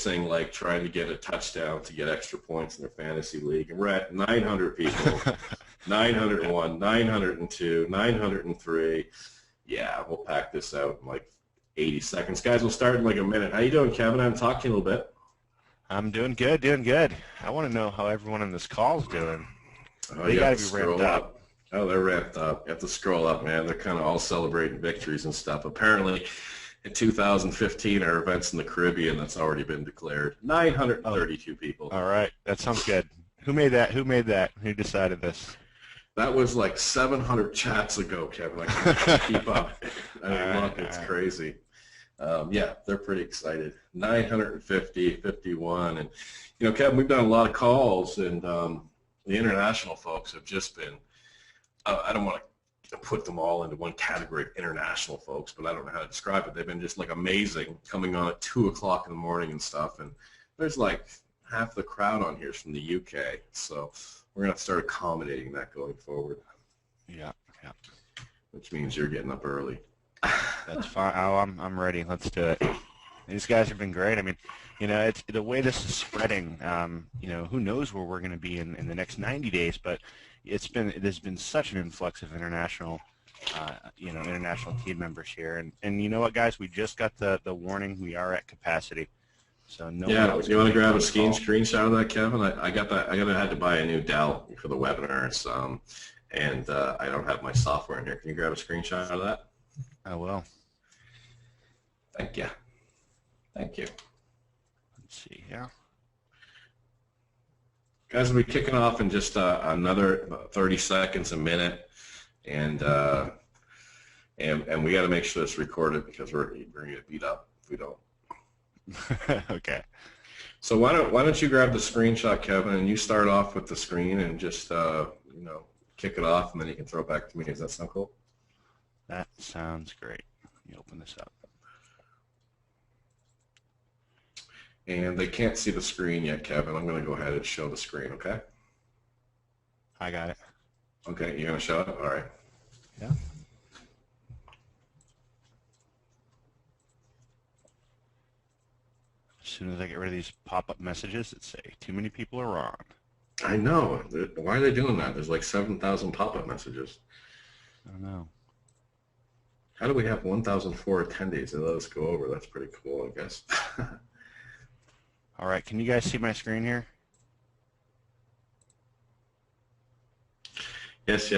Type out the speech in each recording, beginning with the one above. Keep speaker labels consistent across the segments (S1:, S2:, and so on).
S1: blitzing, like trying to get a touchdown to get extra points in their fantasy league. And we're at 900 people, 901, 902, 903. Yeah, we'll pack this out in like 80 seconds. Guys, we'll start in like a minute. How you doing, Kevin? I haven't talked to you in a little bit.
S2: I'm doing good, doing good. I want to know how everyone on this call's doing.
S1: Oh,
S2: They
S1: you
S2: got
S1: have
S2: to
S1: to
S2: be ramped
S1: scroll
S2: up.
S1: up. Oh, they're ramped up. You have to scroll up, man. They're kind of all celebrating victories and stuff. Apparently, in 2015, our events in the Caribbean, that's already been declared.
S2: Oh,
S1: 932 people.
S2: all right. That sounds good. Who made that? Who made that? Who decided this?
S1: That was like 700 chats ago, Kevin. I can't keep up. I
S2: All
S1: mean,
S2: right,
S1: look,
S2: all
S1: it's
S2: right.
S1: crazy. Yeah, they're pretty excited. 950, 51. And, Kevin, we've done a lot of calls, and the international folks have just been, I don't want to put them all into one category of international folks, but I don't know how to describe it. They've been just like amazing, coming on at 2 o'clock in the morning and stuff. And there's like half the crowd on here is from the UK. So we're going to start accommodating that going forward,
S2: Yeah, yeah.
S1: which means you're getting up early.
S2: That's fine. Oh, I'm ready. Let's do it. These guys have been great. I mean, it's the way this is spreading. Who knows where we're going to be in the next 90 days? But there's been such an influx of international team members here. And you know what, guys? We just got the warning. We are at capacity. So no one
S1: Yeah,
S2: else
S1: you
S2: can
S1: want to
S2: make it
S1: grab
S2: on
S1: a
S2: the call.
S1: screenshot of that, Kevin? I got that. Had to buy a new Dell for the webinars, and I don't have my software in here. Can you grab a screenshot of that?
S2: I will.
S1: Thank you. Thank you.
S2: Let's see here.
S1: Guys, we'll be kicking off in just another 30 seconds, a minute, and we got to make sure it's recorded because we're going to get beat up if we don't.
S2: Okay.
S1: So why don't you grab the screenshot, Kevin, and you start off with the screen and just kick it off, and then you can throw it back to me. Does that sound cool?
S2: That sounds great. Let me open this up.
S1: And they can't see the screen yet, Kevin. I'm going to go ahead and show the screen, okay?
S2: I got it.
S1: Okay, you're going to show it? All right.
S2: Yeah. As soon as I get rid of these pop-up messages that say, too many people are on.
S1: I know. Why are they doing that? There's like 7,000 pop-up messages.
S2: I don't know.
S1: How do we have 1,004 attendees? They let us go over. That's pretty cool, I guess.
S2: All right, can you guys see my screen here?
S1: Yes.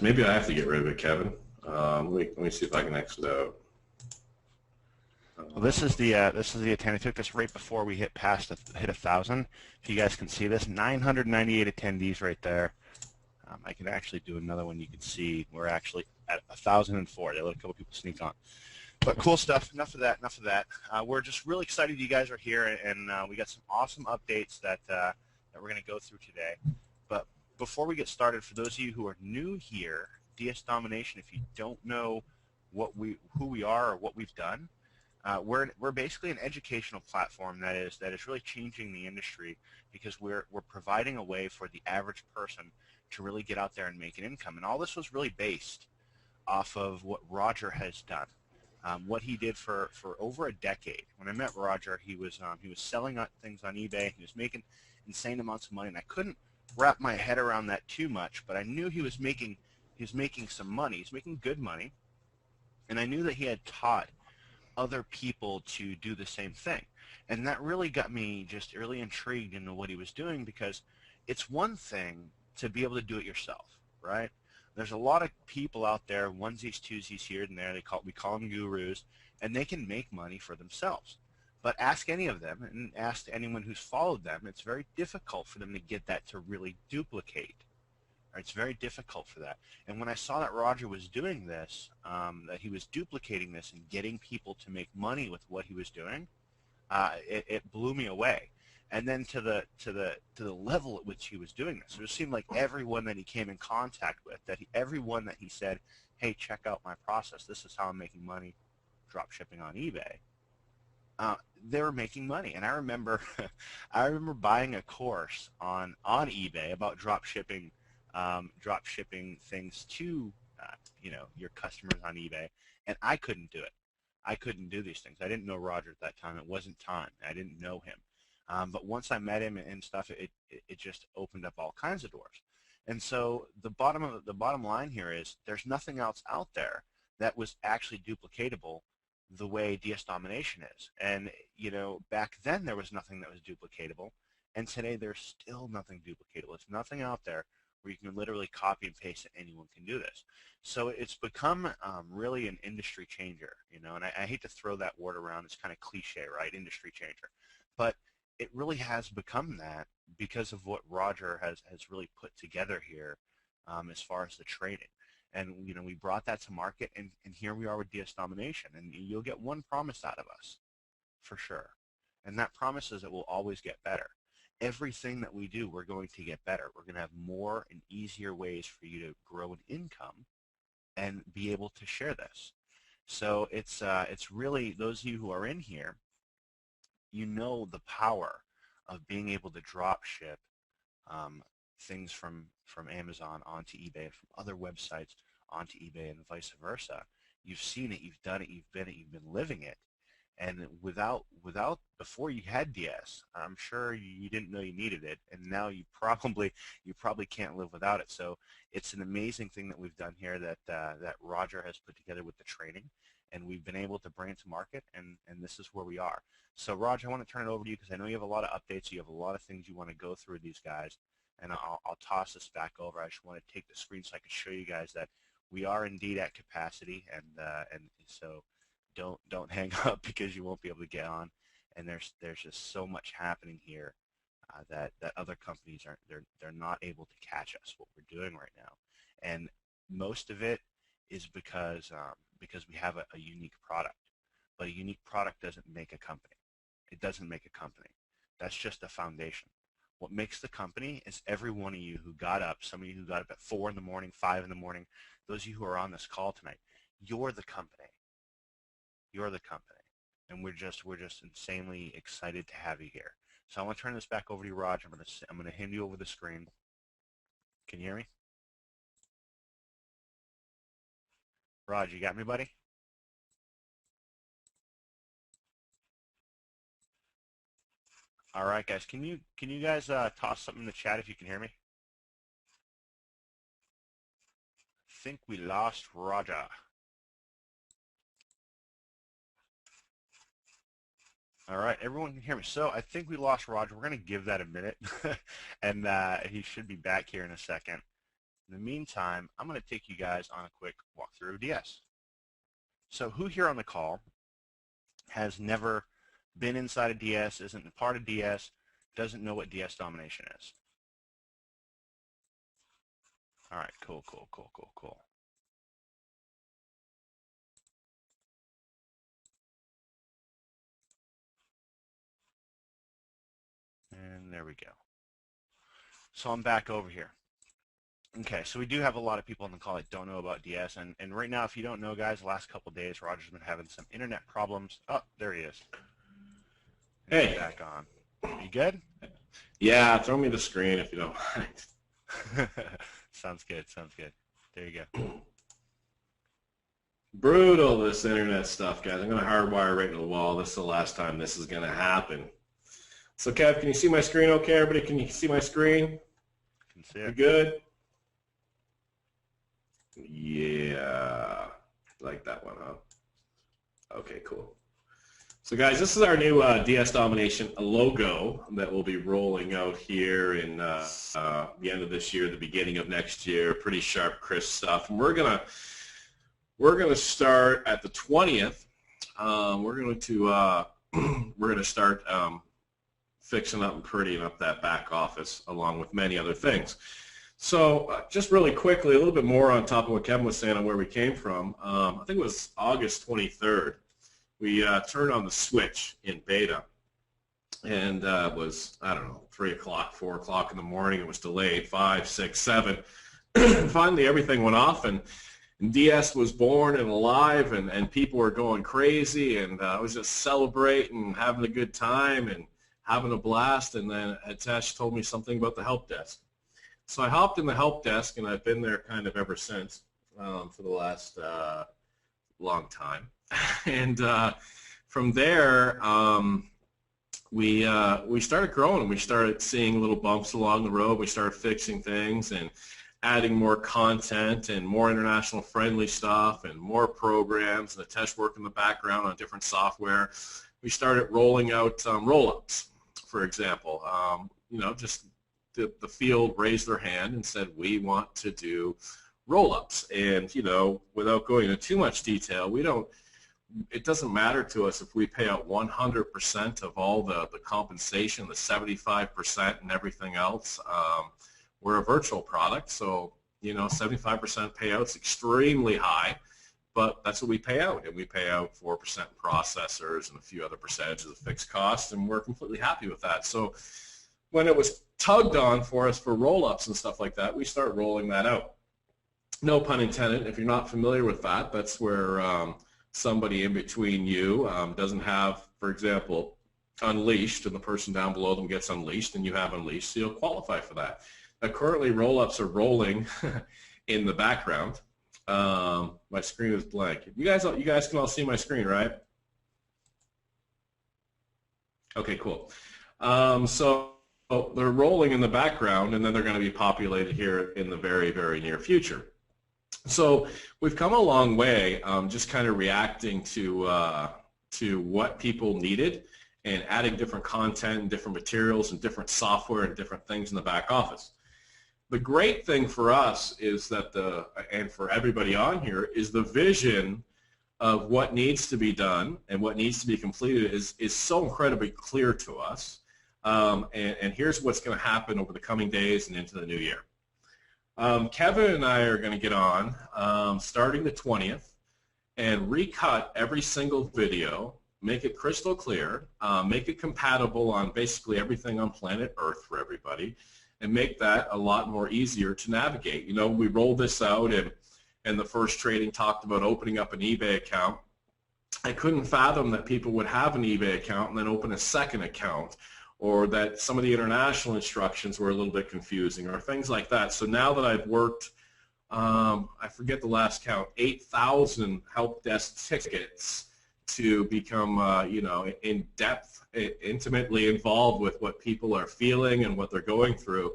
S1: Maybe I have to get rid of it, Kevin. Let me see if I can exit out.
S2: Well, this is the attendee. I took this right before we hit 1,000. If you guys can see this, 998 attendees right there. I can actually do another one. You can see we're actually at 1,004. They let a couple people sneak on. But cool stuff. Enough of that. We're just really excited you guys are here, and we got some awesome updates that we're going to go through today. But before we get started, for those of you who are new here, DS Domination, if you don't know who we are or what we've done, we're basically an educational platform that is really changing the industry because we're providing a way for the average person to really get out there and make an income. And all this was really based off of what Roger has done. What he did for over a decade. When I met Roger, he was selling things on eBay. He was making insane amounts of money, and I couldn't wrap my head around that too much. But I knew he was making some money. He's making good money, and I knew that he had taught other people to do the same thing, and that really got me just really intrigued into what he was doing because it's one thing to be able to do it yourself, right? There's a lot of people out there, onesies, twosies here and there. We call them gurus, and they can make money for themselves. But ask any of them, and ask anyone who's followed them, it's very difficult for them to get that to really duplicate. Right? It's very difficult for that. And when I saw that Roger was doing this, that he was duplicating this and getting people to make money with what he was doing, it blew me away. And then to the level at which he was doing this. So it seemed like everyone that he came in contact with, everyone that he said, hey, check out my process. This is how I'm making money drop shipping on eBay. They were making money. And I remember buying a course on eBay about drop shipping things to your customers on eBay, and I couldn't do it. I couldn't do these things. I didn't know Roger at that time. It wasn't time. I didn't know him. But once I met him and stuff, it just opened up all kinds of doors. And so the bottom line here is there's nothing else out there that was actually duplicatable the way DS Domination is. And back then there was nothing that was duplicatable, and today there's still nothing duplicatable. There's nothing out there where you can literally copy and paste it. Anyone can do this. So it's become really an industry changer, and I hate to throw that word around. It's kind of cliche, right? Industry changer. But it really has become that because of what Roger has really put together here as far as the training. And we brought that to market, and here we are with DS Domination. And you'll get one promise out of us, for sure. And that promise is that we'll always get better. Everything that we do, we're going to get better. We're going to have more and easier ways for you to grow an income and be able to share this. So it's really, those of you who are in here, the power of being able to drop ship things from Amazon onto eBay, from other websites onto eBay, and vice versa. You've seen it, you've done it, you've been it, you've been living it. And before you had DS, I'm sure you didn't know you needed it, and now you probably can't live without it. So it's an amazing thing that we've done here that Roger has put together with the training, and we've been able to bring it to market, and this is where we are. So Roger, I want to turn it over to you because I know you have a lot of updates, you have a lot of things you want to go through with these guys, and I'll toss this back over. I just want to take the screen so I can show you guys that we are indeed at capacity, and so don't hang up because you won't be able to get on. And there's just so much happening here that other companies they're not able to catch us, what we're doing right now. And most of it is because we have a unique product. But a unique product doesn't make a company. It doesn't make a company. That's just a foundation. What makes the company is every one of you who got up, some of you who got up at 4 in the morning, 5 in the morning, those of you who are on this call tonight, you're the company. You're the company. And we're just insanely excited to have you here. So I want to turn this back over to you, Raj. I'm going to hand you over the screen. Can you hear me? Raj, you got me, buddy? All right, guys. Can you guys toss something in the chat if you can hear me? I think we lost Raja. All right, everyone can hear me. So I think we lost Roger. We're going to give that a minute, and he should be back here in a second. In the meantime, I'm going to take you guys on a quick walkthrough of DS. So who here on the call has never been inside of DS, isn't a part of DS, doesn't know what DS Domination is? All right, cool. And there we go. So I'm back over here. Okay, so we do have a lot of people on the call that don't know about DS, and right now, if you don't know, guys, the last couple of days, Roger's been having some internet problems. Oh, there he is.
S1: Hey.
S2: Back on. You good?
S1: Yeah, throw me the screen if you don't mind.
S2: Sounds good. There you go.
S1: Brutal, this internet stuff, guys. I'm going to hardwire right into the wall. This is the last time this is going to happen. So, Kev, can you see my screen okay? Everybody, can you see my screen?
S2: Can see it.
S1: You good? Yeah. Like that one, huh? Okay, cool. So, guys, this is our new DS Domination logo that we'll be rolling out here in the end of this year, the beginning of next year. Pretty sharp, crisp stuff. And we're gonna start at the 20th. We're gonna start fixing up and prettying up that back office along with many other things. So just really quickly, a little bit more on top of what Kevin was saying on where we came from. I think it was August 23rd. We turned on the switch in beta, and it was, I don't know, 3 o'clock, 4 o'clock in the morning. It was delayed, 5, 6, 7. Finally, everything went off, and DS was born and alive, and people were going crazy, and I was just celebrating, having a good time, and having a blast. And then Hitesh told me something about the help desk. So I hopped in the help desk, and I've been there kind of ever since for the last long time. And from there, we started growing. We started seeing little bumps along the road. We started fixing things and adding more content and more international friendly stuff and more programs and the test work in the background on different software. We started rolling out roll-ups, for example. Just the field raised their hand and said, we want to do roll-ups. And, without going into too much detail, it doesn't matter to us if we pay out 100% of all the compensation, the 75% and everything else. We're a virtual product, so 75% payout's extremely high, but that's what we pay out, and we pay out 4% processors and a few other percentages of fixed costs, and we're completely happy with that. So when it was tugged on for us for roll-ups and stuff like that, we started rolling that out. No pun intended. If you're not familiar with that, that's where somebody in between you doesn't have, for example, Unleashed, and the person down below them gets Unleashed, and you have Unleashed, so you'll qualify for that. Currently, roll-ups are rolling in the background. My screen is blank. You guys can all see my screen, right? Okay, cool. So they're rolling in the background, and then they're going to be populated here in the very, very near future. So we've come a long way, just kind of reacting to what people needed and adding different content and different materials and different software and different things in the back office. The great thing for us is that and for everybody on here, is the vision of what needs to be done and what needs to be completed is so incredibly clear to us. And here's what's going to happen over the coming days and into the new year. Kevin and I are going to get on starting the 20th and recut every single video, make it crystal clear, make it compatible on basically everything on planet Earth for everybody, and make that a lot more easier to navigate. We rolled this out, and the first training talked about opening up an eBay account. I couldn't fathom that people would have an eBay account and then open a second account, or that some of the international instructions were a little bit confusing, or things like that. So now that I've worked, I forget the last count, 8,000 help desk tickets to become, in depth, intimately involved with what people are feeling and what they're going through,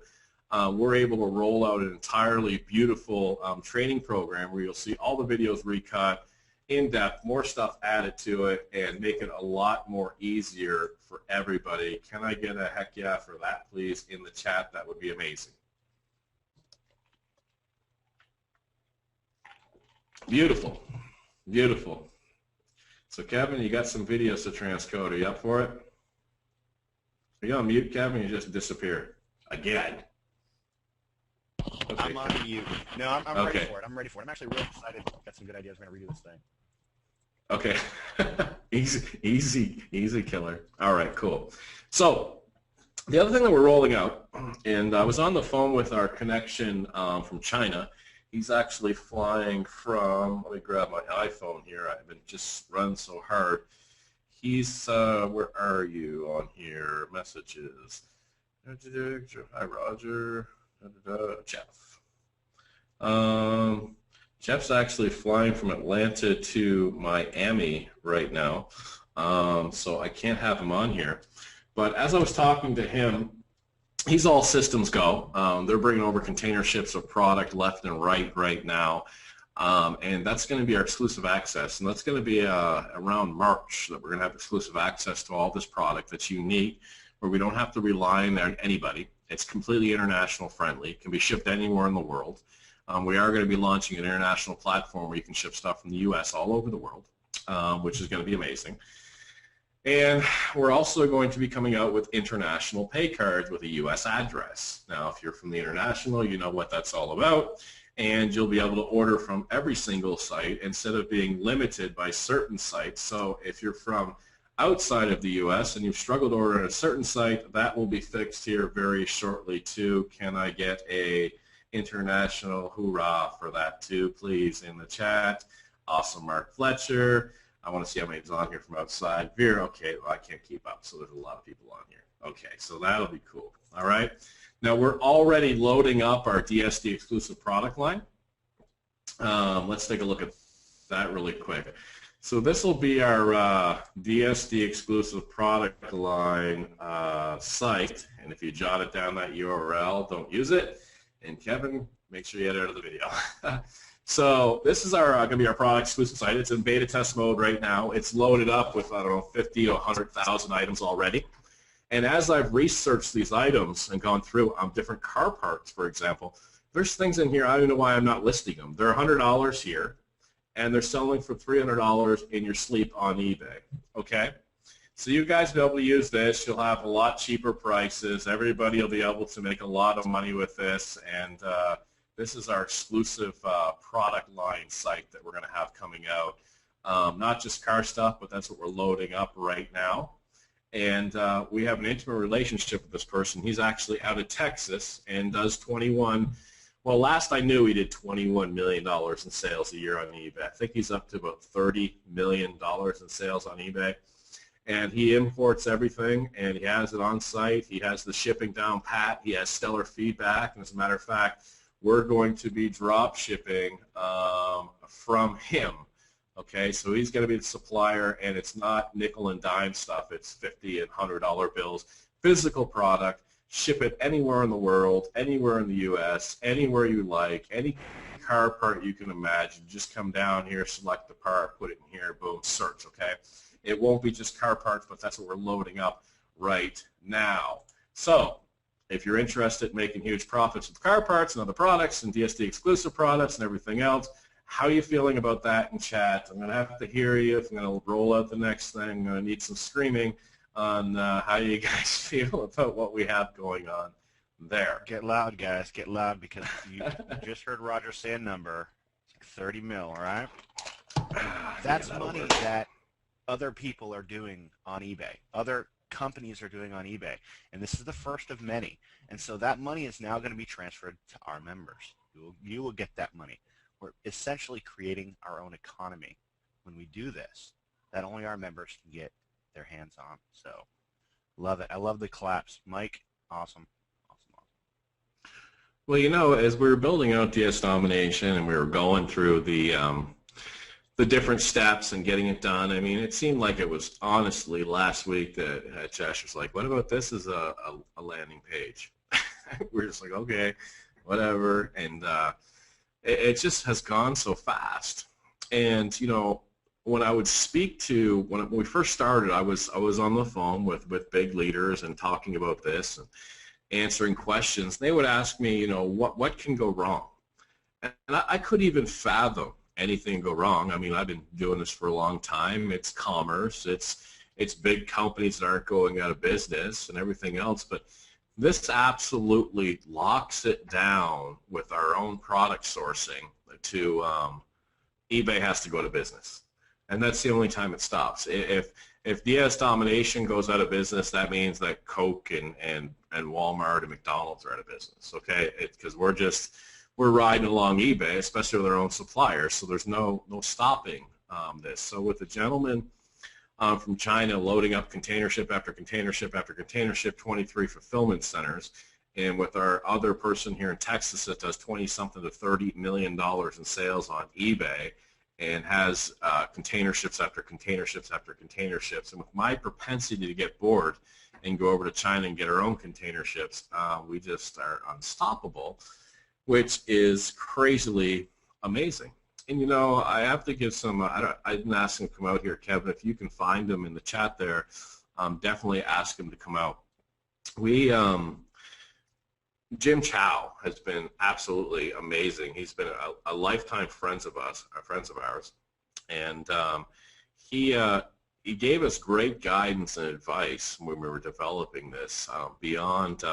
S1: we're able to roll out an entirely beautiful training program where you'll see all the videos recut, in depth, more stuff added to it, and make it a lot more easier for everybody. Can I get a heck yeah for that, please, in the chat? That would be amazing. Beautiful, beautiful. So Kevin, you got some videos to transcode. Are you up for it? Are you on mute, Kevin? You just disappeared again. Okay.
S2: I'm on mute. No, I'm
S1: okay.
S2: Ready for it. I'm ready for it. I'm actually really excited. Got some good ideas. We're going to redo this thing.
S1: Okay. easy killer. All right, cool. So the other thing that we're rolling out, and I was on the phone with our connection from China. He's actually flying from, let me grab my iPhone here. I've been just running so hard. He's, where are you on here? Messages. Hi, Roger. Jeff. Jeff's actually flying from Atlanta to Miami right now, so I can't have him on here. But as I was talking to him, he's all systems go. They're bringing over container ships of product left and right now, and that's going to be our exclusive access. And that's going to be around March that we're going to have exclusive access to all this product that's unique, where we don't have to rely on anybody. It's completely international friendly. It can be shipped anywhere in the world. We are going to be launching an international platform where you can ship stuff from the U.S. all over the world, which is going to be amazing. And we're also going to be coming out with international pay cards with a U.S. address. Now, if you're from the international, you know what that's all about, and you'll be able to order from every single site instead of being limited by certain sites. So if you're from outside of the U.S. and you've struggled to order at a certain site, that will be fixed here very shortly too. Can I get a international hoorah for that too, please, in the chat? Awesome, Mark Fletcher. I want to see how many's on here from outside. Veer, okay, well, I can't keep up, so there's a lot of people on here. Okay, so that'll be cool. All right. Now we're already loading up our DSD exclusive product line. Let's take a look at that really quick. So this will be our DSD exclusive product line site, and if you jotted down that URL, don't use it. And Kevin, make sure you edit out of the video. So this is our going to be our product exclusive site. It's in beta test mode right now. It's loaded up with, I don't know, 50 to 100,000 items already. And as I've researched these items and gone through different car parts, for example, there's things in here, I don't know why I'm not listing them. They're $100 here, and they're selling for $300 in your sleep on eBay, okay? So you guys will be able to use this. You'll have a lot cheaper prices. Everybody will be able to make a lot of money with this, and this is our exclusive product line site that we're going to have coming out. Not just car stuff, but that's what we're loading up right now. And we have an intimate relationship with this person. He's actually out of Texas and does well, last I knew he did $21 million in sales a year on eBay. I think he's up to about $30 million in sales on eBay. And he imports everything, and he has it on site. He has the shipping down pat. He has stellar feedback. And as a matter of fact, we're going to be drop shipping from him. Okay, so he's going to be the supplier, and it's not nickel and dime stuff. It's $50 and $100 bills, physical product. Ship it anywhere in the world, anywhere in the U.S., anywhere you like, any car part you can imagine. Just come down here, select the part, put it in here, boom, search, okay? It won't be just car parts, but that's what we're loading up right now. So if you're interested in making huge profits with car parts and other products and DSD exclusive products and everything else, how are you feeling about that in chat? I'm going to have to hear you. If I'm going to roll out the next thing, I'm going to need some screaming on how you guys feel about what we have going on there.
S2: Get loud, guys. Get loud, because you just heard Roger say a number. It's like 30 mil, all right? That's money that other people are doing on eBay. Other companies are doing on eBay. And this is the first of many. And so that money is now going to be transferred to our members. You will get that money. We're essentially creating our own economy when we do this that only our members can get their hands on. So love it. I love the claps. Mike, awesome.
S1: Well, you know, as we were building out DS Domination and we were going through the different steps and getting it done, I mean, it seemed like it was honestly last week that Josh was like, what about this as a landing page? We're just like, okay, whatever. And it just has gone so fast. And, you know, when I would speak to, when we first started, I was on the phone with big leaders and talking about this and answering questions. They would ask me, you know, what can go wrong? And I couldn't even fathom anything go wrong. I mean, I've been doing this for a long time. It's commerce. It's big companies that aren't going out of business and everything else. But this absolutely locks it down with our own product sourcing to eBay has to go to business. And that's the only time it stops. If DS Domination goes out of business, that means that Coke and Walmart and McDonald's are out of business, okay? Because we're riding along eBay, especially with our own suppliers, so there's no stopping this. So with the gentleman from China loading up container ship after container ship after container ship, 23 fulfillment centers, and with our other person here in Texas that does 20-something to $30 million in sales on eBay, and has container ships after container ships after container ships. And with my propensity to get bored and go over to China and get our own container ships, we just are unstoppable, which is crazily amazing. And, you know, I have to give some, I didn't ask him to come out here, Kevin. If you can find him in the chat there, definitely ask him to come out. Jim Chow has been absolutely amazing. He's been a lifetime friend of ours, and he gave us great guidance and advice when we were developing this beyond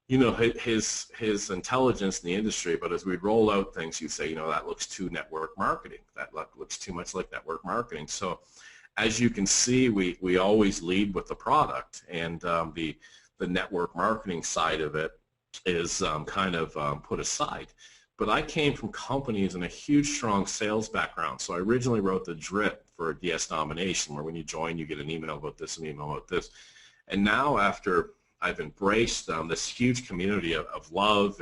S1: you know, his intelligence in the industry. But as we roll out things, you say, you know, that looks too network marketing. That looks too much like network marketing. So as you can see, we always lead with the product, and the network marketing side of it is kind of put aside. But I came from companies in a huge, strong sales background. So I originally wrote the drip for DS Domination, where when you join, you get an email about this, an email about this. And now after I've embraced this huge community of love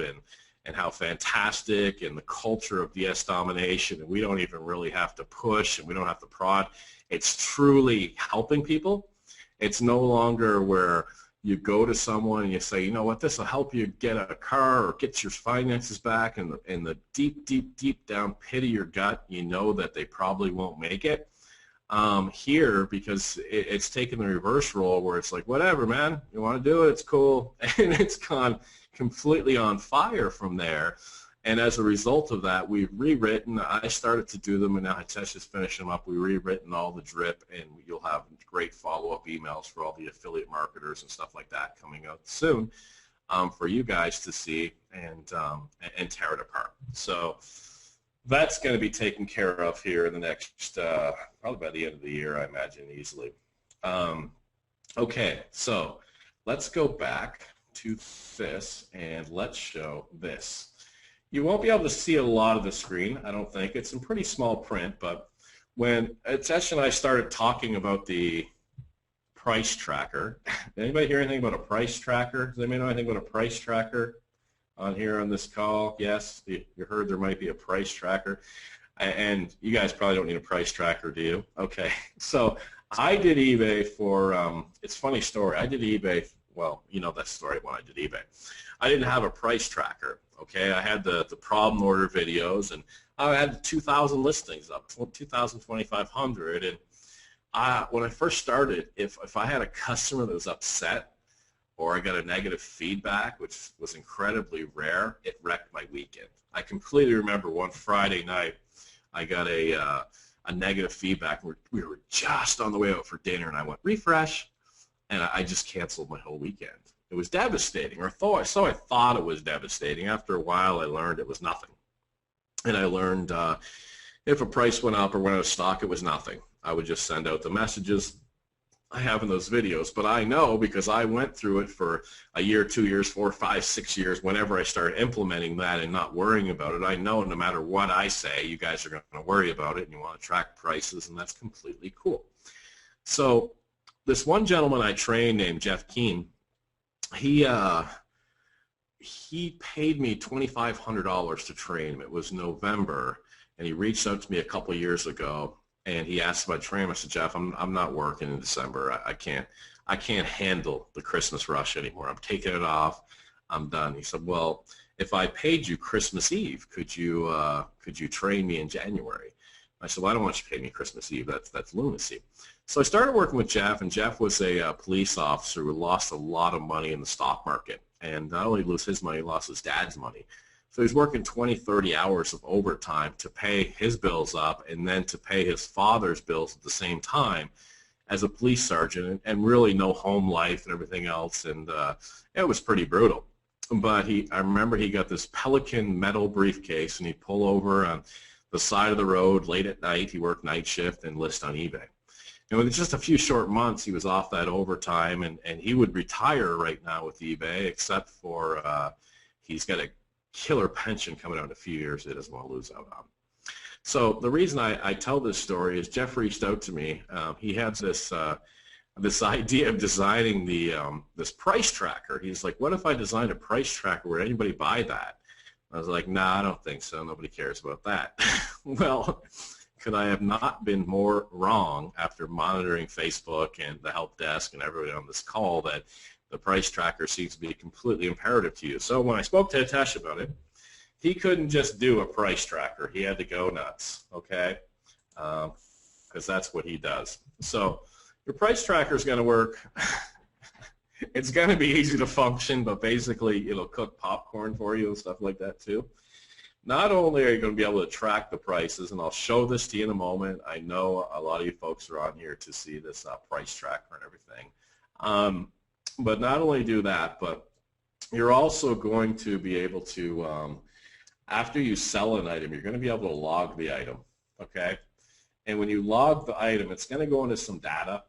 S1: and how fantastic and the culture of DS Domination, and we don't even really have to push and we don't have to prod. It's truly helping people. It's no longer where you go to someone and you say, you know what, this will help you get a car or get your finances back, and in the deep, deep, deep down pit of your gut, you know that they probably won't make it. Here, because it's taken the reverse role where it's like, whatever, man, you want to do it, it's cool, and it's gone completely on fire from there. And as a result of that, we've rewritten. I started to do them, and now Hitesh is finishing them up. We've rewritten all the drip, and you'll have great follow-up emails for all the affiliate marketers and stuff like that coming out soon for you guys to see and tear it apart. So that's going to be taken care of here in the next, probably by the end of the year, I imagine, easily. Okay, so let's go back to this, and let's show this. You won't be able to see a lot of the screen, I don't think. It's in pretty small print, but when Hitesh and I started talking about the price tracker, did anybody hear anything about a price tracker? Does anybody know anything about a price tracker on here on this call? Yes, you heard there might be a price tracker. And you guys probably don't need a price tracker, do you? Okay, so I did eBay for, it's a funny story. I did eBay, well, you know that story when I did eBay. I didn't have a price tracker, okay? I had the problem order videos, and I had 2,000 listings up, 2,000, 2,500. And when I first started, if I had a customer that was upset or I got a negative feedback, which was incredibly rare, it wrecked my weekend. I completely remember one Friday night, I got a negative feedback. We were just on the way out for dinner, and I went, refresh, and I just canceled my whole weekend. It was devastating, or so I thought it was devastating. After a while, I learned it was nothing. And I learned if a price went up or went out of stock, it was nothing. I would just send out the messages I have in those videos. But I know, because I went through it for a year, 2 years, 4, 5, 6 years, whenever I started implementing that and not worrying about it, I know no matter what I say, you guys are going to worry about it, and you want to track prices, and that's completely cool. So this one gentleman I trained named Jeff Keene, he paid me $2,500 to train him. It was November, and he reached out to me a couple of years ago, and he asked if I'd train him. I said, Jeff, I'm not working in December. I can't handle the Christmas rush anymore. I'm taking it off. I'm done. He said, well, if I paid you Christmas Eve, could you train me in January? I said, well, I don't want you to pay me Christmas Eve. That's lunacy. So I started working with Jeff, and Jeff was a police officer who lost a lot of money in the stock market. And not only lose his money, he lost his dad's money. So he's working 20, 30 hours of overtime to pay his bills up, and then to pay his father's bills at the same time as a police sergeant, and really no home life and everything else. And it was pretty brutal. But I remember he got this Pelican metal briefcase, and he'd pull over on the side of the road late at night. He worked night shift and list on eBay. And with just a few short months, he was off that overtime, and he would retire right now with eBay, except for he's got a killer pension coming out in a few years that he doesn't want to lose out on. So the reason I tell this story is Jeff reached out to me. He had this idea of designing this price tracker. He's like, what if I designed a price tracker? Would anybody buy that? I was like, nah, I don't think so. Nobody cares about that. Well, could I have not been more wrong after monitoring Facebook and the help desk and everybody on this call that the price tracker seems to be completely imperative to you? So when I spoke to Hitesh about it, he couldn't just do a price tracker. He had to go nuts, okay, because that's what he does. So your price tracker is going to work. It's going to be easy to function, but basically it'll cook popcorn for you and stuff like that too. Not only are you going to be able to track the prices, and I'll show this to you in a moment. I know a lot of you folks are on here to see this price tracker and everything. But not only do that, but you're also going to be able to, after you sell an item, you're going to be able to log the item, okay? And when you log the item, it's going to go into some data,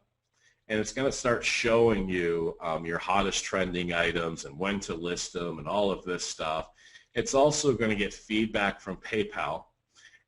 S1: and it's going to start showing you your hottest trending items and when to list them and all of this stuff. It's also going to get feedback from PayPal,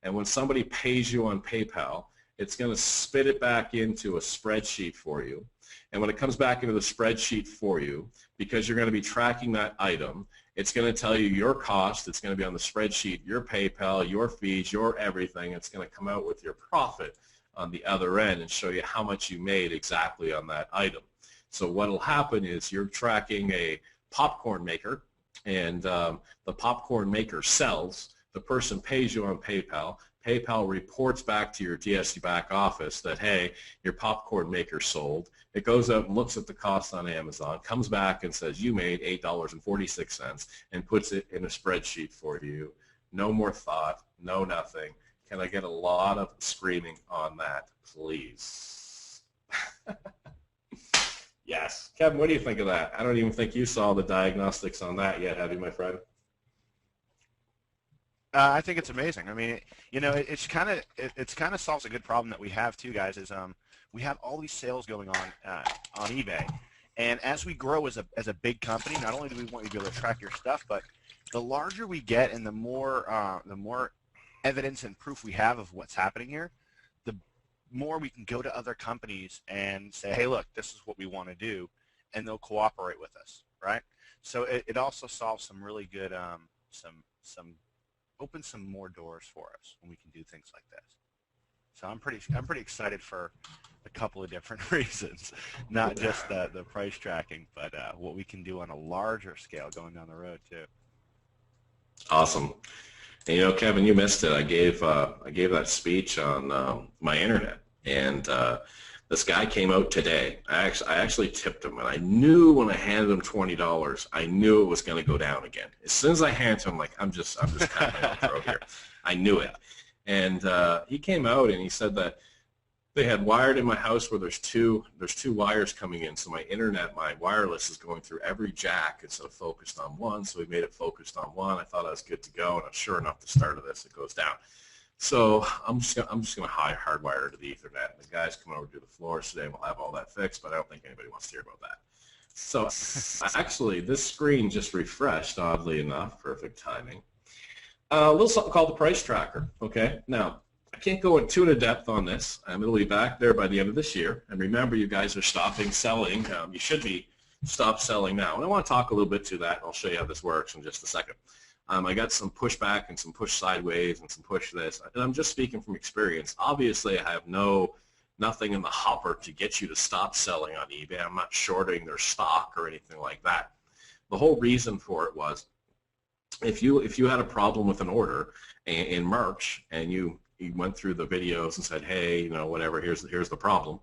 S1: and when somebody pays you on PayPal, it's going to spit it back into a spreadsheet for you. And when it comes back into the spreadsheet for you, because you're going to be tracking that item, It's going to tell you your cost. It's going to be on the spreadsheet, your PayPal, your fees, your everything. It's going to come out with your profit on the other end and show you how much you made exactly on that item. So what will happen is you're tracking a popcorn maker, and the popcorn maker sells. The person pays you on PayPal. PayPal reports back to your DSU back office that, hey, your popcorn maker sold. It goes out and looks at the cost on Amazon, comes back and says you made $8.46 and puts it in a spreadsheet for you. No more thought, no nothing. Can I get a lot of screaming on that, please? Yes. Kevin, what do you think of that? I don't even think you saw the diagnostics on that yet, have you, my friend?
S2: I think it's amazing. I mean, it's kind of solves a good problem that we have too, guys. Is we have all these sales going on eBay, and as we grow as a big company, not only do we want you to be able to track your stuff, but the larger we get and the more evidence and proof we have of what's happening here, the more we can go to other companies and say, hey, look, this is what we want to do, and they'll cooperate with us, right? So it also solves some really good opens some more doors for us when we can do things like this. So I'm pretty excited for a couple of different reasons, not just the price tracking, but what we can do on a larger scale going down the road too.
S1: Awesome. And Kevin, you missed it. I gave that speech on my internet, and this guy came out today. I actually tipped him, and I knew when I handed him $20, I knew it was going to go down again. As soon as I handed him, I'm just patting my own throat here. I knew it. And he came out and he said that they had wired in my house where there's two wires coming in. So my internet, my wireless is going through every jack instead of focused on one. So we made it focused on one. I thought I was good to go, and sure enough, the start of this, it goes down. So I'm just gonna hardwire it to the Ethernet. The guys come over to the floors today, and we'll have all that fixed. But I don't think anybody wants to hear about that. So actually, this screen just refreshed. Oddly enough, perfect timing. A little something called the price tracker. Okay, now I can't go too in depth on this. It'll be back there by the end of this year. And remember, you guys are stopping selling. You should be stopped selling now. And I want to talk a little bit to that. And I'll show you how this works in just a second. I got some push back and some push sideways and some push this, and I'm just speaking from experience. Obviously, I have nothing in the hopper to get you to stop selling on eBay. I'm not shorting their stock or anything like that. The whole reason for it was if you had a problem with an order in March and you went through the videos and said, hey, whatever, here's the problem.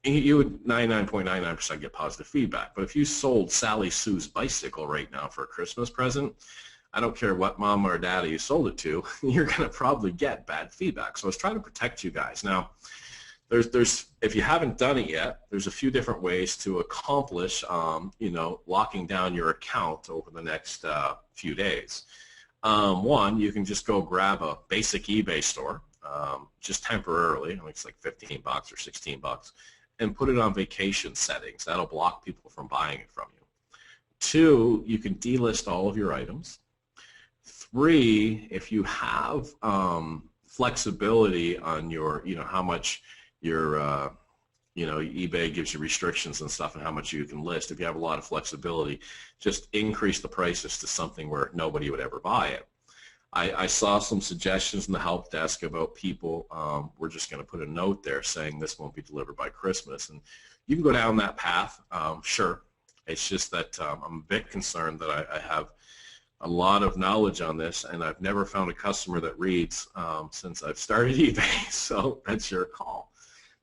S1: You would 99.99% get positive feedback. But if you sold Sally Sue's bicycle right now for a Christmas present, I don't care what mom or daddy you sold it to, you're going to probably get bad feedback. So I was trying to protect you guys. Now, if you haven't done it yet, there's a few different ways to accomplish, locking down your account over the next few days. One, you can just go grab a basic eBay store, just temporarily. I think it's like $15 or $16. And put it on vacation settings. That'll block people from buying it from you. Two, you can delist all of your items. Three, if you have flexibility on your, how much your, eBay gives you restrictions and stuff and how much you can list. If you have a lot of flexibility, just increase the prices to something where nobody would ever buy it. I saw some suggestions in the help desk about people, we're just going to put a note there saying this won't be delivered by Christmas. And you can go down that path, sure. It's just that I'm a bit concerned that I have a lot of knowledge on this, and I've never found a customer that reads since I've started eBay, so that's your call.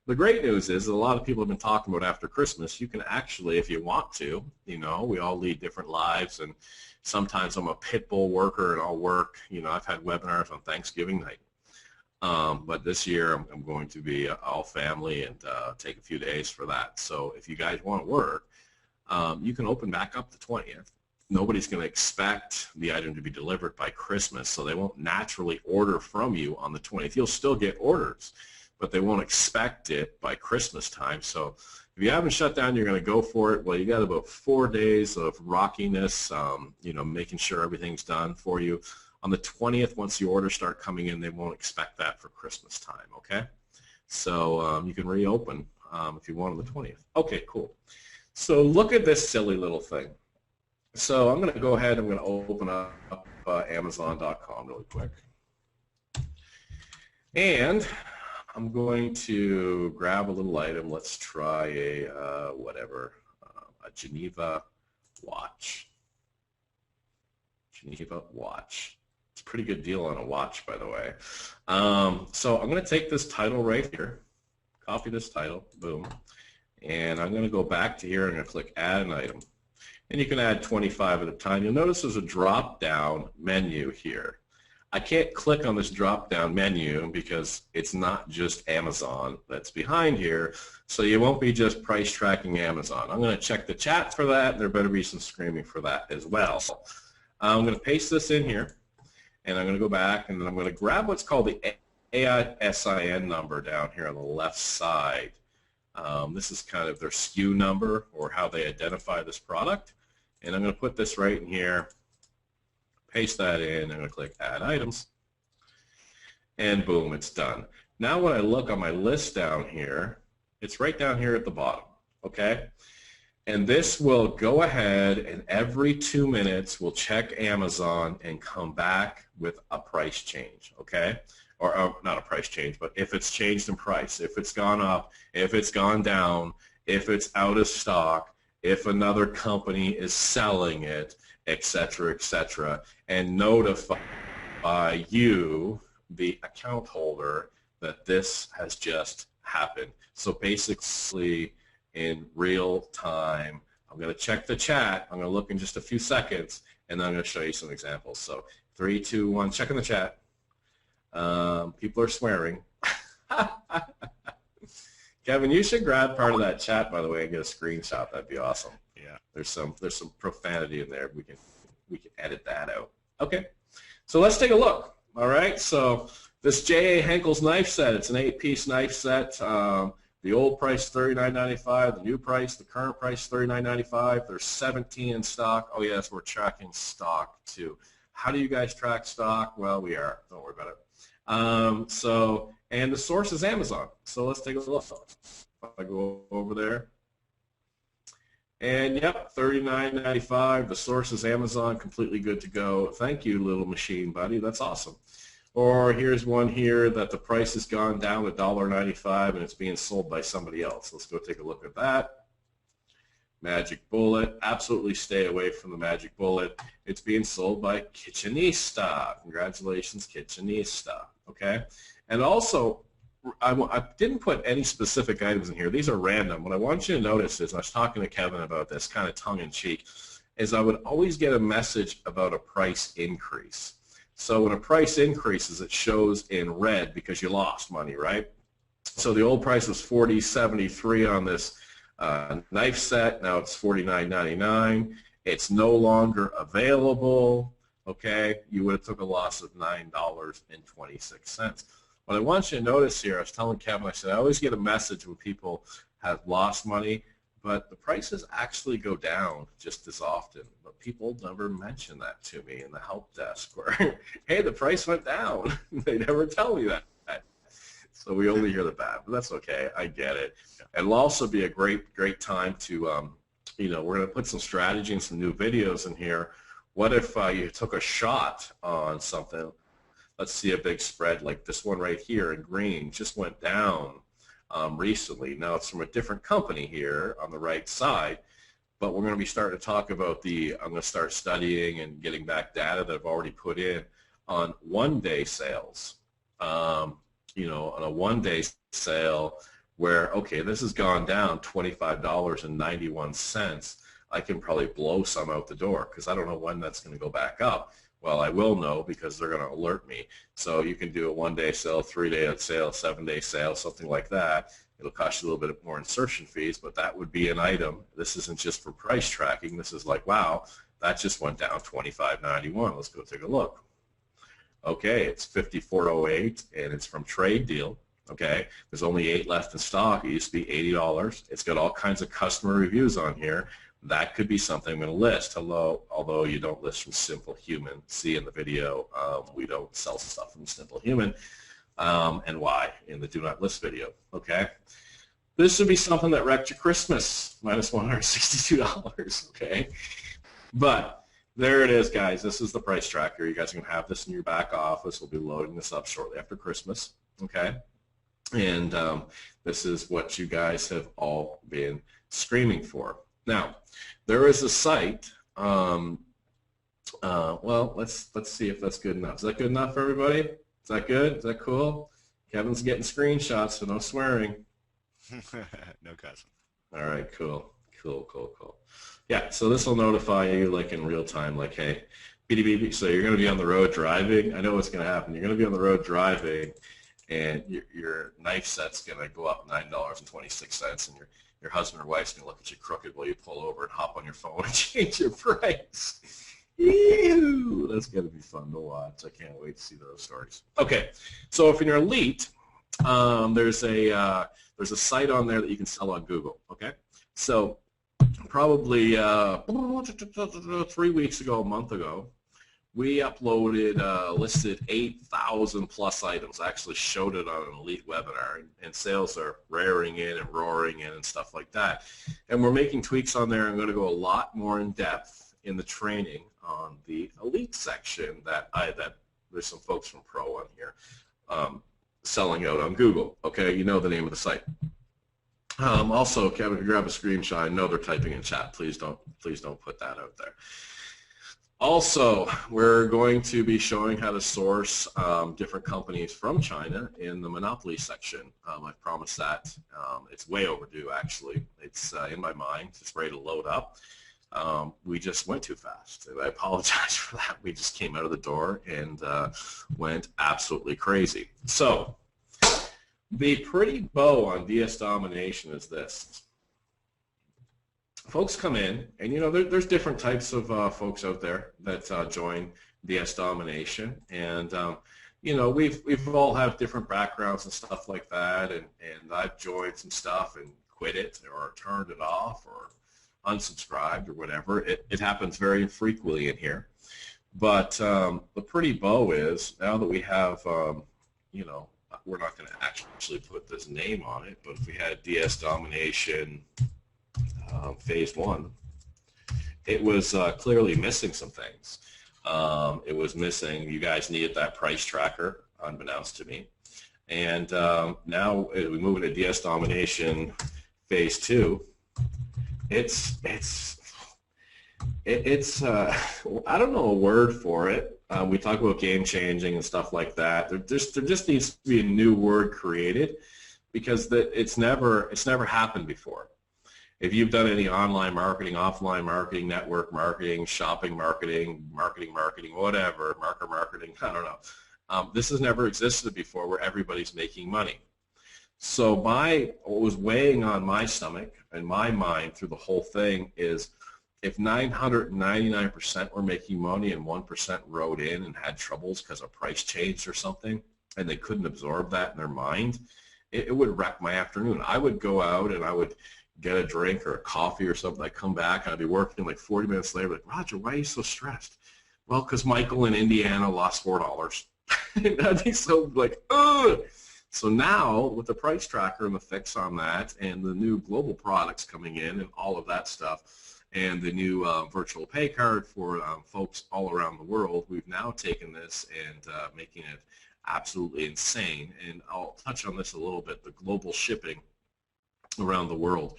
S1: The great news is that a lot of people have been talking about after Christmas, you can actually, if you want to, we all lead different lives, and sometimes I'm a pit bull worker and I'll work, I've had webinars on Thanksgiving night. But this year I'm going to be all family and take a few days for that. So if you guys want to work, you can open back up the 20th. Nobody's going to expect the item to be delivered by Christmas, so they won't naturally order from you on the 20th. You'll still get orders, but they won't expect it by Christmas time. So if you haven't shut down, you're going to go for it. Well, you got about 4 days of rockiness, making sure everything's done for you. On the 20th, once the orders start coming in, they won't expect that for Christmas time, okay? So you can reopen if you want on the 20th. Okay, cool. So look at this silly little thing. So I'm going to go ahead, I'm going to open up Amazon.com really quick. And I'm going to grab a little item. Let's try a a Geneva watch. Geneva watch. It's a pretty good deal on a watch, by the way. So I'm going to take this title right here, copy this title, boom, and I'm going to go back to here and I'm going to click Add an Item. And you can add 25 at a time. You'll notice there's a drop-down menu here. I can't click on this drop-down menu because it's not just Amazon that's behind here, so you won't be just price tracking Amazon. I'm going to check the chat for that, and there better be some screaming for that as well. I'm going to paste this in here, and I'm going to go back, and then I'm going to grab what's called the AISIN number down here on the left side. This is kind of their SKU number, or how they identify this product. And I'm going to put this right in here, paste that in, I'm going to click Add Items, and boom, it's done. Now when I look on my list down here, it's right down here at the bottom, okay? And this will go ahead and every 2 minutes will check Amazon and come back with a price change, okay? Or not a price change, but if it's changed in price, if it's gone up, if it's gone down, if it's out of stock, if another company is selling it, etc., and notify you, the account holder, that this has just happened. So basically, in real time, I'm going to check the chat. I'm going to look in just a few seconds, and then I'm going to show you some examples. So 3, 2, 1, check in the chat. People are swearing. Kevin, you should grab part of that chat, by the way, and get a screenshot. That'd be awesome.
S2: Yeah.
S1: There's some profanity in there. We can edit that out. Okay. So let's take a look. All right. So this J.A. Henkel's knife set. It's an 8-piece knife set. The old price $39.95. The new price, the current price $39.95. There's 17 in stock. Oh yes, we're tracking stock too. How do you guys track stock? Well, we are. Don't worry about it. And the source is Amazon. So let's take a look. I go over there. And yep, $39.95. The source is Amazon. Completely good to go. Thank you, little machine buddy. That's awesome. Or here's one here that the price has gone down to $1.95 and it's being sold by somebody else. Let's go take a look at that. Magic Bullet. Absolutely stay away from the Magic Bullet. It's being sold by Kitchenista. Congratulations, Kitchenista. Okay? And also, I didn't put any specific items in here. These are random. What I want you to notice is, I was talking to Kevin about this, kind of tongue-in-cheek, is I would always get a message about a price increase. So when a price increases, it shows in red because you lost money, right? So the old price was $40.73 on this knife set. Now it's $49.99. It's no longer available. Okay, you would have took a loss of $9.26. What I want you to notice here, I was telling Kevin, I said I always get a message when people have lost money, but the prices actually go down just as often. But people never mention that to me in the help desk, where, hey, the price went down. They never tell me that. So we only hear the bad, but that's okay. I get it. It'll also be a great time to, we're going to put some strategy and some new videos in here. What if you took a shot on something? Let's see a big spread like this one right here in green just went down recently. Now it's from a different company here on the right side, but we're going to be starting to talk about I'm going to start studying and getting back data that I've already put in on one-day sales. On a one-day sale where, okay, this has gone down $25.91. I can probably blow some out the door because I don't know when that's going to go back up. Well, I will know because they're going to alert me. So you can do a one-day sale, 3-day sale, 7-day sale, something like that. It'll cost you a little bit more insertion fees, but that would be an item. This isn't just for price tracking. This is like, wow, that just went down $25.91. Let's go take a look. Okay, it's $54.08, and it's from Trade Deal. Okay, there's only 8 left in stock. It used to be $80. It's got all kinds of customer reviews on here. That could be something I'm going to list. Although you don't list from Simple Human. See in the video, we don't sell stuff from Simple Human, and why in the Do Not List video. Okay, this would be something that wrecked your Christmas, minus $162. Okay, But there it is, guys. This is the price tracker. You guys are going to have this in your back office. We'll be loading this up shortly after Christmas. Okay. And this is what you guys have all been screaming for. Now, there is a site. Well, let's see if that's good enough. Is that good enough for everybody? Is that good? Is that cool? Kevin's getting screenshots, so no swearing.
S2: No cussing.
S1: All right, cool. Yeah, so this will notify you like in real time, like, hey, beep. So you're going to be on the road driving. I know what's going to happen. You're going to be on the road driving, and your knife set's going to go up $9.26, and your husband or wife's going to look at you crooked while you pull over and hop on your phone and change your price. Ew, that's going to be fun to watch. I can't wait to see those stories. Okay, so if you're elite, there's a site on there that you can sell on Google. Okay, so probably 3 weeks ago, a month ago, we uploaded, listed 8,000 plus items. I actually showed it on an elite webinar, and sales are raring in and roaring in and stuff like that. And we're making tweaks on there. I'm going to go a lot more in depth in the training on the elite section that there's some folks from Pro on here selling out on Google. Okay, you know the name of the site. Also, Kevin, if you grab a screenshot, I know they're typing in chat. Please don't put that out there. Also, we're going to be showing how to source different companies from China in the Monopoly section. I've promised that. It's way overdue, actually. It's in my mind. It's ready to load up. We just went too fast. I apologize for that. We just came out of the door and went absolutely crazy. So the pretty bow on DS Domination is this. Folks come in, and there's different types of folks out there that join DS Domination, and we've all have different backgrounds and stuff like that, and I've joined some stuff and quit it or turned it off or unsubscribed or whatever. It happens very infrequently in here, but the pretty bow is now that we have we're not going to actually put this name on it, but if we had DS Domination Phase 1, it was clearly missing some things. It was missing, you guys needed that price tracker, unbeknownst to me. And now we move into DS Domination Phase 2. It's I don't know a word for it. We talk about game changing and stuff like that. There just needs to be a new word created, because it's never happened before. If you've done any online marketing, offline marketing, network marketing, shopping marketing, whatever, marker marketing, I don't know. This has never existed before where everybody's making money. So what was weighing on my stomach and my mind through the whole thing is, if 999% were making money and 1% wrote in and had troubles because a price changed or something, and they couldn't absorb that in their mind, it would wreck my afternoon. I would go out and I would get a drink or a coffee or something. I'd come back and I'd be working like 40 minutes later, like, Roger, why are you so stressed? Well, because Michael in Indiana lost $4. And I'd be so like, ugh. So now with the price tracker and the fix on that and the new global products coming in and all of that stuff, and the new virtual pay card for folks all around the world, we've now taken this and making it absolutely insane. And I'll touch on this a little bit, the global shipping around the world.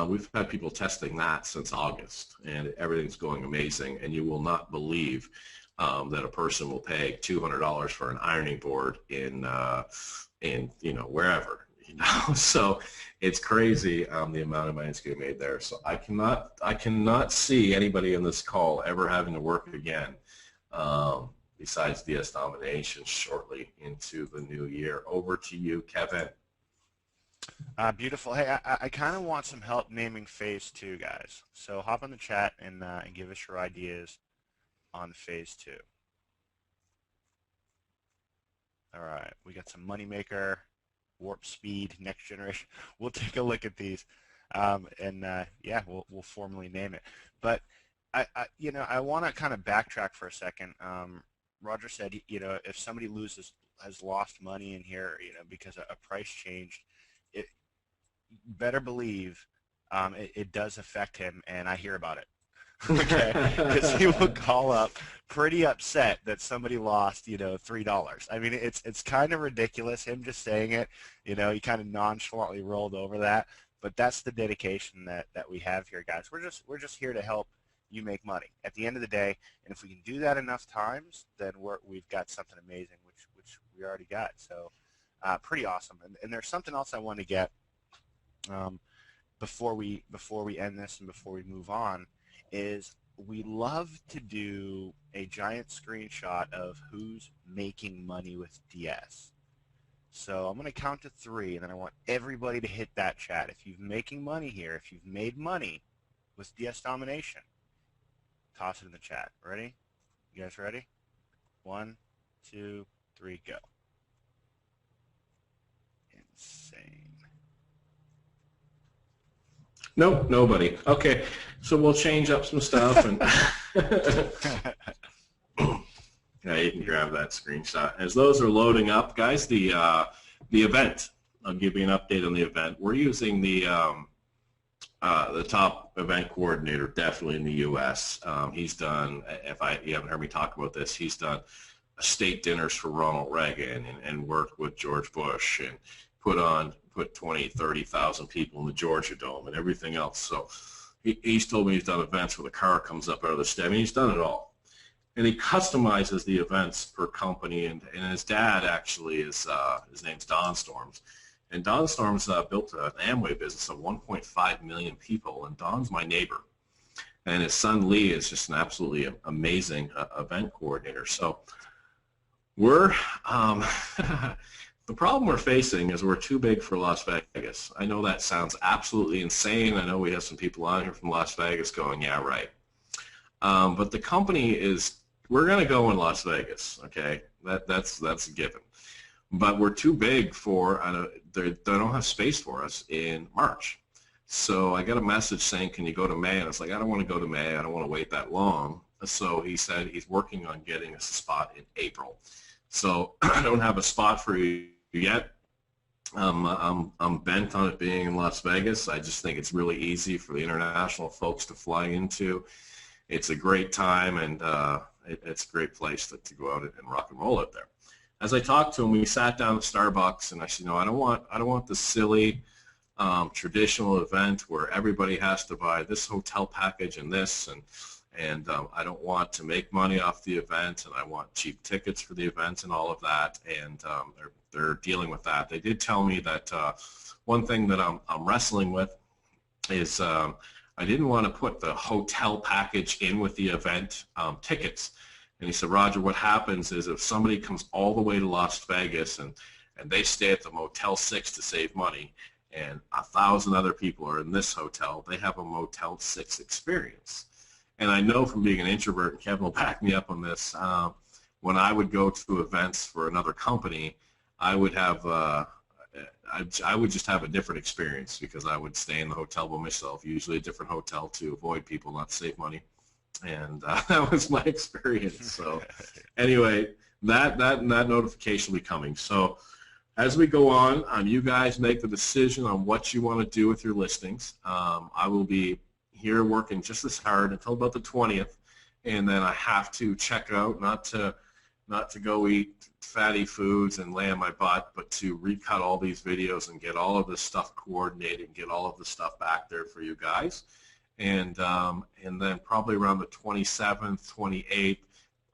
S1: We've had people testing that since August, and everything's going amazing. And you will not believe that a person will pay $200 for an ironing board in wherever. So it's crazy the amount of money that's getting made there. So I cannot see anybody in this call ever having to work again besides DS Domination shortly into the new year. Over to you, Kevin.
S2: Beautiful. Hey, I kind of want some help naming Phase 2, guys. So hop in the chat and give us your ideas on Phase 2. All right, we got some Moneymaker, Warp Speed, Next Generation. We'll take a look at these, yeah, we'll formally name it. But I want to kind of backtrack for a second. Roger said, if somebody has lost money in here, because a price changed, it better believe it does affect him, and I hear about it. Okay, because he will call up pretty upset that somebody lost, $3. I mean, it's kind of ridiculous him just saying it. He kind of nonchalantly rolled over that, but that's the dedication that we have here, guys. We're just here to help you make money at the end of the day, and if we can do that enough times, then we've got something amazing, which we already got. So, pretty awesome. And there's something else I want to get before we end this and before we move on is we love to do a giant screenshot of who's making money with DS. So I'm going to count to 3, and then I want everybody to hit that chat. If you're making money here, if you've made money with DS Domination, toss it in the chat. Ready? You guys ready? 1, 2, 3, go. Insane.
S1: Nope, nobody. Okay, so we'll change up some stuff, and yeah, you can grab that screenshot. As those are loading up, guys, the event. I'll give you an update on the event. We're using the top event coordinator, definitely in the U.S. He's done. You haven't heard me talk about this, he's done state dinners for Ronald Reagan and worked with George Bush and put 20, 30,000 people in the Georgia Dome and everything else. So he's told me he's done events where the car comes up out of the stem. I mean, he's done it all. And he customizes the events per company. And his dad actually is, his name's Don Storms. And Don Storms built an Amway business of 1.5 million people. And Don's my neighbor. And his son Lee is just an absolutely amazing event coordinator. So we're... the problem we're facing is we're too big for Las Vegas. I know that sounds absolutely insane. I know we have some people on here from Las Vegas going, yeah, right. But the company we're going to go in Las Vegas, okay? That's a given. But we're too big they don't have space for us in March. So I got a message saying, can you go to May? And I was like, I don't want to go to May. I don't want to wait that long. So he said he's working on getting us a spot in April. So I don't have a spot for you yet. I'm bent on it being in Las Vegas. I just think it's really easy for the international folks to fly into. It's a great time, and it's a great place to go out and rock and roll out there. As I talked to him, we sat down at Starbucks, and I said, I don't want the silly traditional event where everybody has to buy this hotel package and this, and I don't want to make money off the event, and I want cheap tickets for the event and all of that, and they're dealing with that. They did tell me that one thing that I'm wrestling with is I didn't want to put the hotel package in with the event tickets. And he said, Roger, what happens is if somebody comes all the way to Las Vegas and they stay at the Motel 6 to save money, and 1,000 other people are in this hotel, they have a Motel 6 experience. And I know from being an introvert, and Kevin will back me up on this, when I would go to events for another company, I would have, I would just have a different experience because I would stay in the hotel by myself, usually a different hotel to avoid people, not to save money. And that was my experience. So anyway, that notification will be coming. So as we go on, you guys make the decision on what you want to do with your listings. I will be here working just as hard until about the 20th, and then I have to check out, not to go eat fatty foods and lay on my butt, but to recut all these videos and get all of this stuff coordinated and get all of the stuff back there for you guys. And then probably around the 27th, 28th,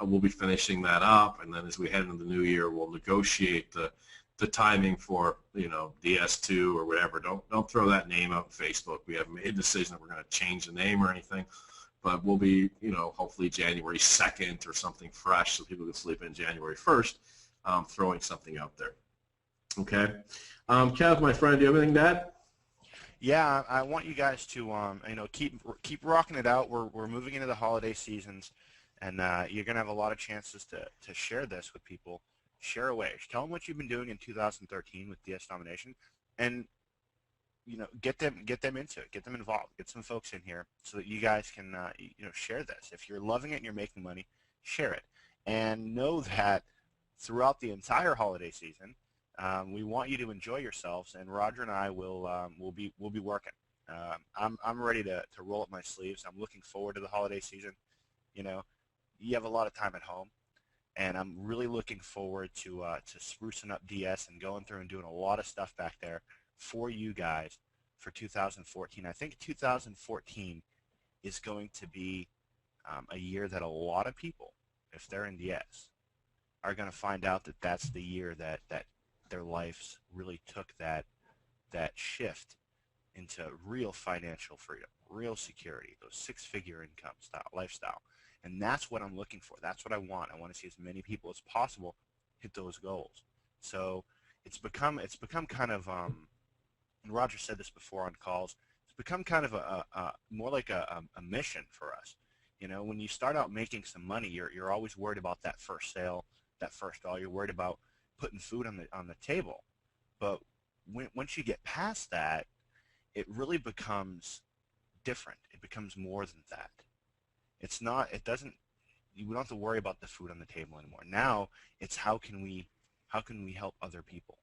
S1: we'll be finishing that up, and then as we head into the new year, we'll negotiate the timing for, DS2 or whatever. Don't throw that name out on Facebook. We haven't made a decision that we're going to change the name or anything, but we'll be, hopefully January 2nd or something fresh so people can sleep in January 1st, throwing something out there. Okay. Kev, my friend, do you have anything to add?
S2: Yeah, I want you guys to keep rocking it out. We're moving into the holiday seasons, and you're gonna have a lot of chances to share this with people. Share away. Tell them what you've been doing in 2013 with DS Domination, and get them into it. Get them involved. Get some folks in here so that you guys can share this. If you're loving it and you're making money, share it, and know that throughout the entire holiday season. We want you to enjoy yourselves, and Roger and I will be working. I'm ready to roll up my sleeves. I'm looking forward to the holiday season. You know, you have a lot of time at home, and I'm really looking forward to sprucing up DS and going through and doing a lot of stuff back there for you guys for 2014. I think 2014 is going to be a year that a lot of people, if they're in DS, are going to find out that that's the year that their lives really took that shift into real financial freedom, real security, those six-figure income lifestyle. And that's what I'm looking for. That's what I want. I want to see as many people as possible hit those goals. So it's become kind of, and Roger said this before on calls, it's become kind of a more like a mission for us. You know, when you start out making some money, you're always worried about that first sale, that first dollar. You're worried about putting food on the table. But once you get past that, it really becomes different. It becomes more than that. It's not, it doesn't, you don't have to worry about the food on the table anymore. Now it's how can we help other people?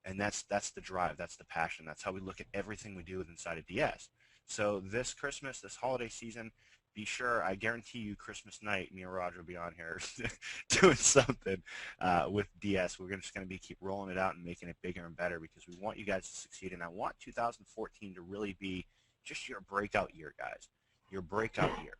S2: And that's the drive, that's the passion. That's how we look at everything we do inside of DS. So this Christmas, this holiday season, be sure, I guarantee you Christmas night, me and Roger will be on here doing something with DS. We're just going to keep rolling it out and making it bigger and better because we want you guys to succeed. And I want 2014 to really be just your breakout year, guys, your breakout year.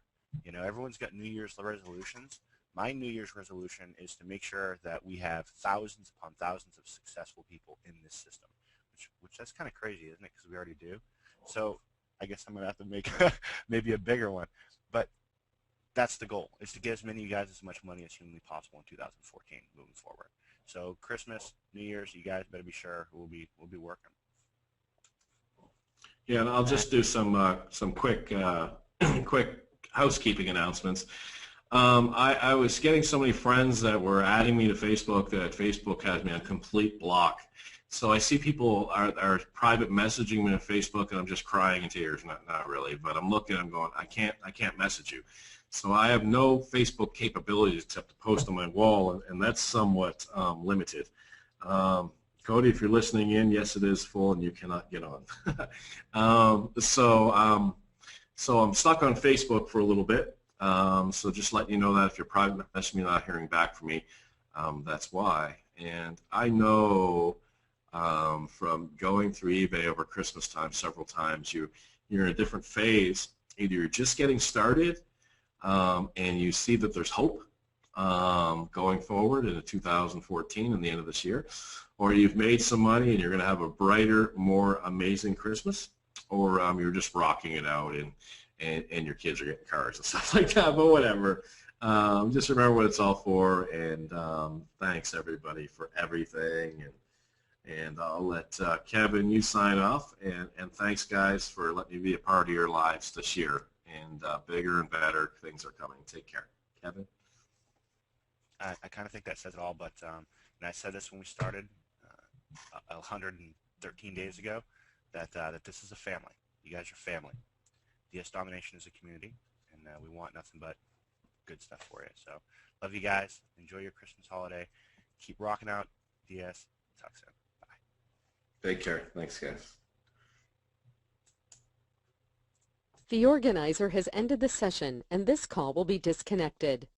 S2: You know, everyone's got New Year's resolutions. My New Year's resolution is to make sure that we have thousands upon thousands of successful people in this system, which that's kind of crazy, isn't it? Because we already do. So I guess I'm going to have to make maybe a bigger one. But that's the goal, is to get as many of you guys as much money as humanly possible in 2014 moving forward. So Christmas, New Year's, you guys better be sure we'll be working.
S1: Yeah, and I'll just do some quick quick housekeeping announcements. I was getting so many friends that were adding me to Facebook that Facebook has me on complete block. So I see people are private messaging me on Facebook, and I'm just crying in tears. Not really, but I'm looking. I'm going. I can't message you. So I have no Facebook capabilities except to post on my wall, and that's somewhat limited. Cody, if you're listening in, yes, it is full, and you cannot get on. So I'm stuck on Facebook for a little bit. So just letting you know that if you're private messaging me not hearing back from me, that's why. And I know from going through eBay over Christmas time several times, you're in a different phase. Either you're just getting started and you see that there's hope going forward into 2014 and the end of this year, or you've made some money and you're going to have a brighter, more amazing Christmas, or you're just rocking it out and your kids are getting cars and stuff like that, but whatever. Just remember what it's all for, and thanks everybody for everything. And I'll let Kevin, you sign off, and thanks guys for letting me be a part of your lives this year, and bigger and better things are coming. Take care. Kevin?
S2: I kind of think that says it all, but and I said this when we started 113 days ago, that this is a family. You guys are family. DS Domination is a community, and we want nothing but good stuff for you. So love you guys. Enjoy your Christmas holiday. Keep rocking out, DS. Talk soon.
S1: Take care. Thanks, guys.
S3: The organizer has ended the session, and this call will be disconnected.